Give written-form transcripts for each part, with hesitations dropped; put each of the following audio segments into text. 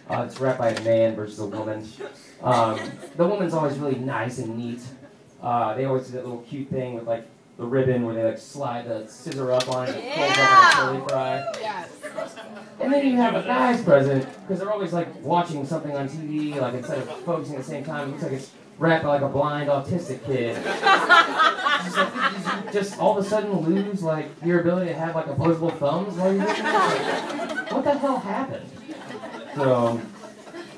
It's wrapped by a man versus a woman. The woman's always really nice and neat. They always do that little cute thing with like the ribbon where they like slide the scissor up on it and it pulls up on a curly fry. Yes. And then you have a guy's present because they're always like watching something on TV, like instead of focusing at the same time, it looks like it's wrapped by like a blind autistic kid. Just all of a sudden lose like your ability to have like opposable thumbs while you're doing it. What the hell happened? So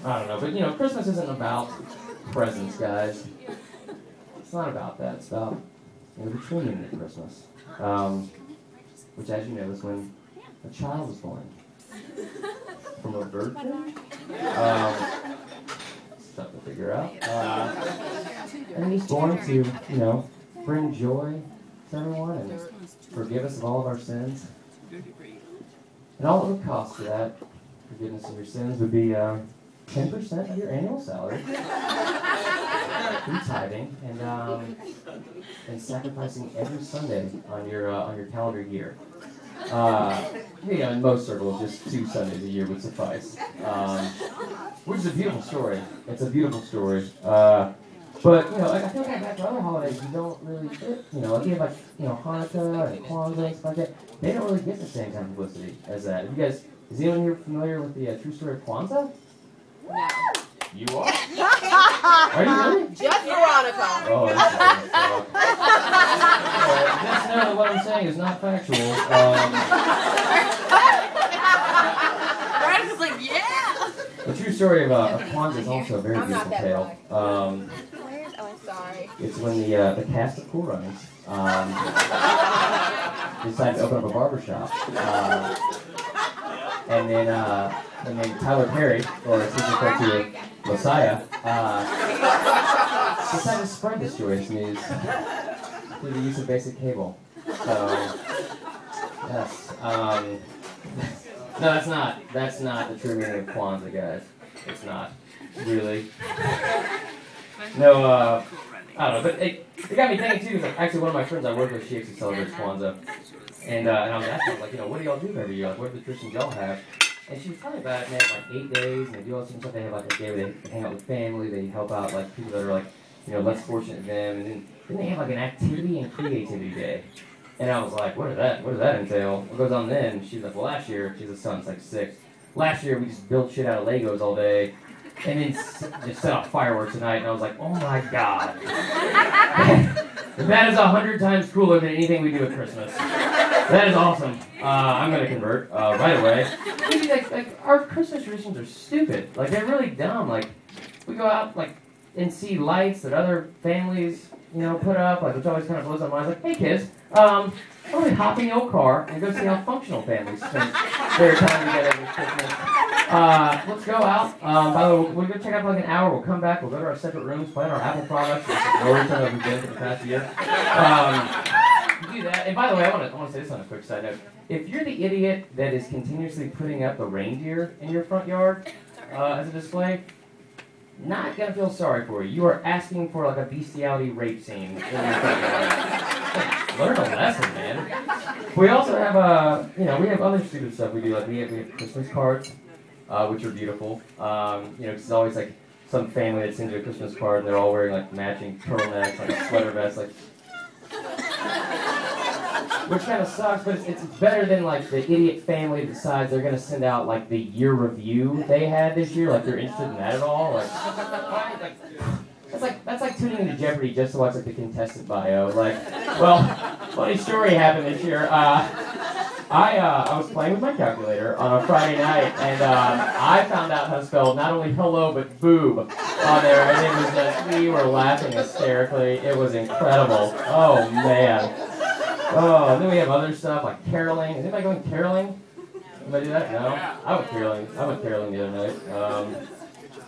I don't know, but you know, Christmas isn't about presents, guys. It's not about that. It's about the true meaning of Christmas, which, as you know, is when a child was born from a virgin. Stuff to figure out. And he's born to, you know, bring joy to everyone and forgive us of all of our sins. And all it would cost for that forgiveness of your sins would be 10% of your annual salary, through tithing, and sacrificing every Sunday on your calendar year. You know, in most circles, just 2 Sundays a year would suffice. Which is a beautiful story. It's a beautiful story. But, you know, I feel like back to other holidays, you don't really get, you know, like you have like, you know, Hanukkah and Kwanzaa and stuff like that. They don't really get the same kind of publicity as that. Have you guys, is anyone here familiar with the true story of Kwanzaa? No. You are? Are you really? Just Veronica. Oh, this is just know that what I'm saying is not factual. Veronica's like, yeah. The true story of Kwanzaa is also a very beautiful tale. Sorry. It's when the cast of Cool Runnings decided to open up a barber shop. And then Tyler Perry, or as he's referred to, Messiah, decided to spread this joyous news through the use of basic cable. So, yes. No, that's not the true meaning of Kwanzaa, guys. It's not. Really. No, I don't know, but it got me thinking too, because actually one of my friends I work with, she actually celebrates Kwanzaa. And I was asking her, like, you know, what do y'all do every year? Like, what are the traditions y'all have? And she was telling me about it, and they have like 8 days, and they do all this stuff. They have like a day where they hang out with family, they help out like people that are like, you know, less fortunate than them, and then they have like an activity and creativity day. And I was like, what does that entail? What goes on then? She's like, well, last year, she's a son's like 6. Last year we just built shit out of Legos all day, and then just set off fireworks tonight, and I was like, oh my god. That is 100 times cooler than anything we do at Christmas. That is awesome. I'm going to convert right away. Like, our Christmas traditions are stupid. Like, they're really dumb. Like, we go out, like, and see lights that other families, you know, put up, like, which always kind of blows my mind. It's like, hey, kids, why don't we hop in the old car and go see how functional families spend their time together this Christmas. Let's go out. By the way, we'll go check out for like an hour. We'll come back. We'll go to our separate rooms, play on our Apple products. We've been for the past year. Do that. And by the way, I want to say this on a quick side note. If you're the idiot that is continuously putting up a reindeer in your front yard as a display, not gonna feel sorry for you. You are asking for like a bestiality rape scene in your front yard. Learn a lesson, man. We also have you know, we have other stupid stuff we do. Like we have Christmas cards, which are beautiful. You know, 'cause it's always like some family that sends you a Christmas card and they're all wearing like matching turtlenecks, like a sweater vest, like. Which kind of sucks, but it's better than like the idiot family that decides they're gonna send out like the year review they had this year. Like they're interested in that at all. Like that's like tuning into Jeopardy just to watch like the contestant bio. Like, well, funny story happened this year. I was playing with my calculator on a Friday night, and I found out how to spell not only hello but boob on there, and it was just we were laughing hysterically. It was incredible. Oh man. Oh, and then we have other stuff like caroling. Is anybody going caroling? Anybody do that? No? I went caroling. I went caroling the other night.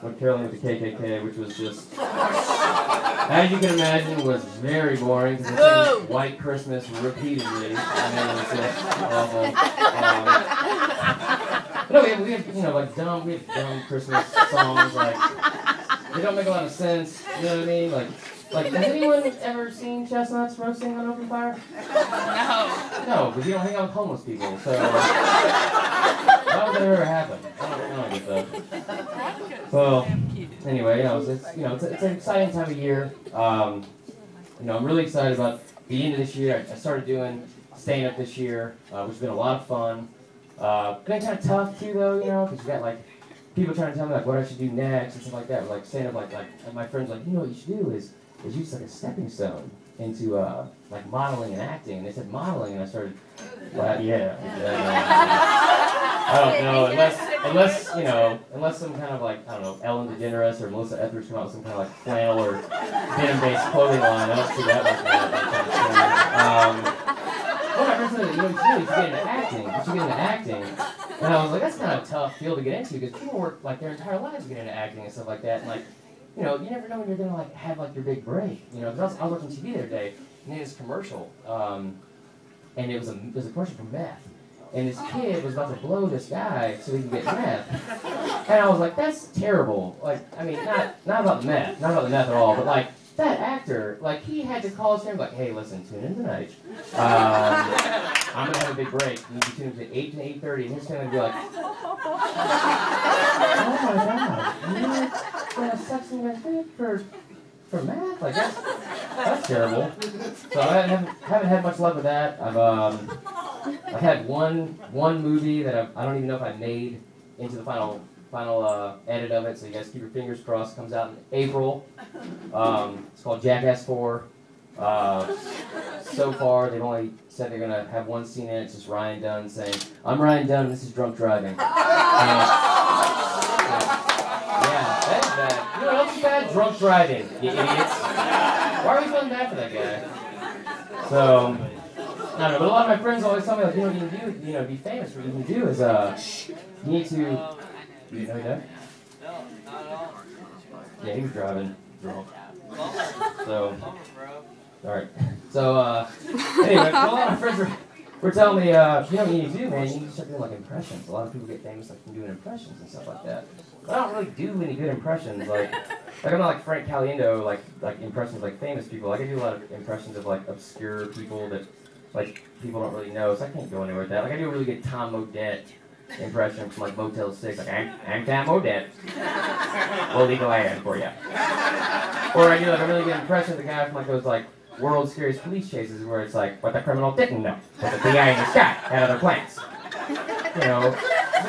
Went caroling with the KKK, which was just, as you can imagine, was very boring because it sings White Christmas repeatedly. I mean, it was just awful. No, we have, you know, like dumb Christmas songs. Like they don't make a lot of sense. You know what I mean? Like, has anyone ever seen chestnuts roasting on open fire? No. No, because you don't hang out with homeless people, so why would that ever happen? I don't get and stuff. Well, anyway, it's an exciting time of year. I'm really excited about the end of this year. I started doing stand-up this year, which has been a lot of fun. Been kind of tough too, though, because you got like people trying to tell me like what I should do next and stuff like that. But, like stand-up, like my friends like, what you should do is use like a stepping stone into like modeling and acting. And they said modeling, and I started, yeah. I don't know, unless some kind of like, I don't know, Ellen DeGeneres or Melissa Etheridge come out with some kind of like flannel or denim-based clothing line. I don't see that like that kind of thing. Well, my friend said, you should get into acting. You should get into acting. And I was like, that's kind of a tough field to get into because people work like their entire lives to get into acting and stuff like that. And like, you never know when you're gonna like have like your big break. Because I was watching TV the other day, and they had this commercial, and it was a commercial for meth. And this kid was about to blow this guy so he could get meth. And I was like, that's terrible. Like, I mean, not about the meth at all, but like, that actor, like, he had to call his friend, like, hey, listen, tune in tonight. I'm going to have a big break. You need to tune in to 8 to 8:30, and he's going to be like, oh my God, you're going to suck some of your for math? Like, that's terrible. So I haven't had much luck with that. I've had one movie that I don't even know if I made into the final edit of it, so you guys keep your fingers crossed. It comes out in April. It's called Jackass 4. So far, they've only said they're going to have one scene in it. It's just Ryan Dunn saying, I'm Ryan Dunn, this is drunk driving. Yeah, that's bad. You know what else is bad? Drunk driving, you idiots. Why are we feeling bad for that guy? So, I don't know, but a lot of my friends always tell me, like, what you can do, to be famous, what you can do is, you need to, you know that? No, not at all. Yeah, he was driving drunk. So, alright. So, anyway, a lot of my friends were telling me, what you need to do, man, you need to start doing, like, impressions. A lot of people get famous, like, from doing impressions and stuff like that. But I don't really do any good impressions, like I'm not like Frank Caliendo, like impressions like famous people. Like, I do a lot of impressions of, like, obscure people that, like, people don't really know, so I can't go anywhere with that. Like, I do a really good Tom Odette impression from, like, Motel 6, like, I'm Tom Odette. We'll legal iron for you. Or I do, like, a really good impression of the guy from, like, those, like, World's Scariest Police Chases, where it's like, what the criminal didn't know, but the PI in the sky had other plans. But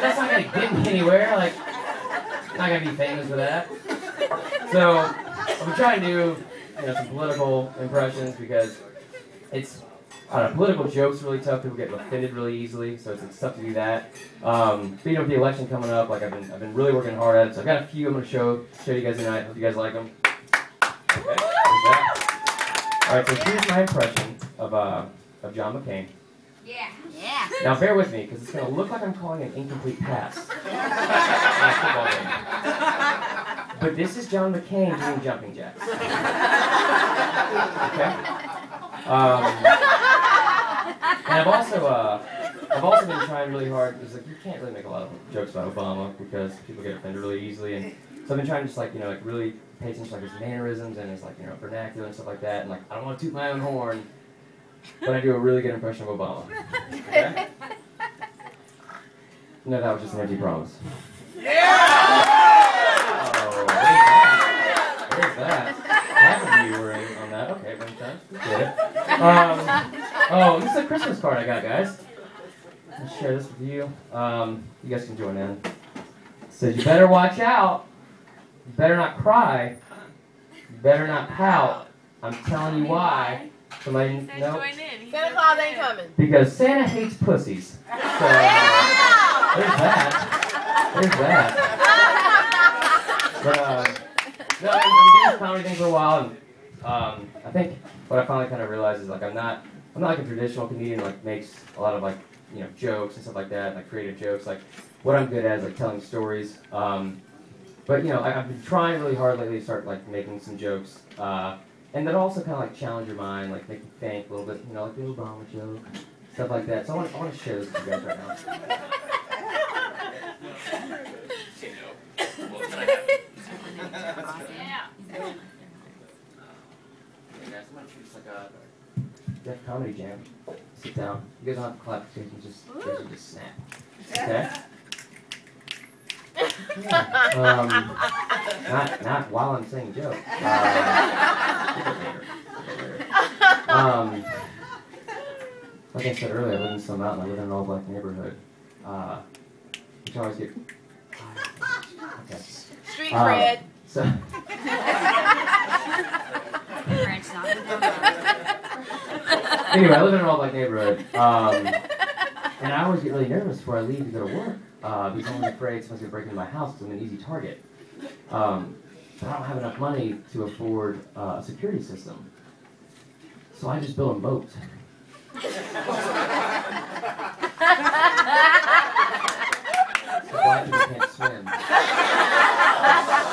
that's not gonna get me anywhere, like, I'm not gonna be famous for that. So, I've been trying to do, some political impressions because political jokes are really tough. People get offended really easily, so it's tough to do that. With the election coming up, like I've been really working hard at it. So I've got a few I'm gonna show you guys tonight. Hope you guys like them. Okay, there's that. All right, so here's my impression of John McCain. Yeah. Now bear with me, because it's gonna look like I'm calling an incomplete pass. But this is John McCain doing jumping jacks. Okay. And I've also been trying really hard, because like you can't really make a lot of jokes about Obama because people get offended really easily, and so I've been trying to just like really pay attention to like his mannerisms and his like vernacular and stuff like that, and like I don't want to toot my own horn, but I do a really good impression of Obama. Okay? No, that was just an empty promise. Yeah! Oh, there's that. Half of you were in on that. Okay, one time. Get it. Oh, this is a Christmas card I got, guys. I'll share this with you. You guys can join in. It says, you better watch out. You better not cry. You better not pout. I'm telling you why. Somebody know? Santa Claus ain't coming. Because Santa hates pussies. So, there's that. But, no, I've been doing this comedy thing for a while, and I think what I finally kind of realized is like I'm not like a traditional comedian like makes a lot of like jokes and stuff like that, like creative jokes. Like what I'm good at is like telling stories. But I've been trying really hard lately to start like making some jokes, and then also kind of like challenge your mind, like make you think a little bit, like the Obama joke, stuff like that. So I want to share this with you guys right now. Def Comedy Jam. Sit down. You guys don't have to clap, you can just snap. Okay? Not while I'm saying jokes. Like I said earlier, I live in Stone Mountain. I live in an all-black neighborhood, which I always get. Okay. Street cred. So. Anyway, I live in an all-black neighborhood, and I always get really nervous before I leave to go to work because I'm afraid someone's going to break into my house because I'm an easy target. But I don't have enough money to afford a security system, so I just built a moat. So black people can't swim.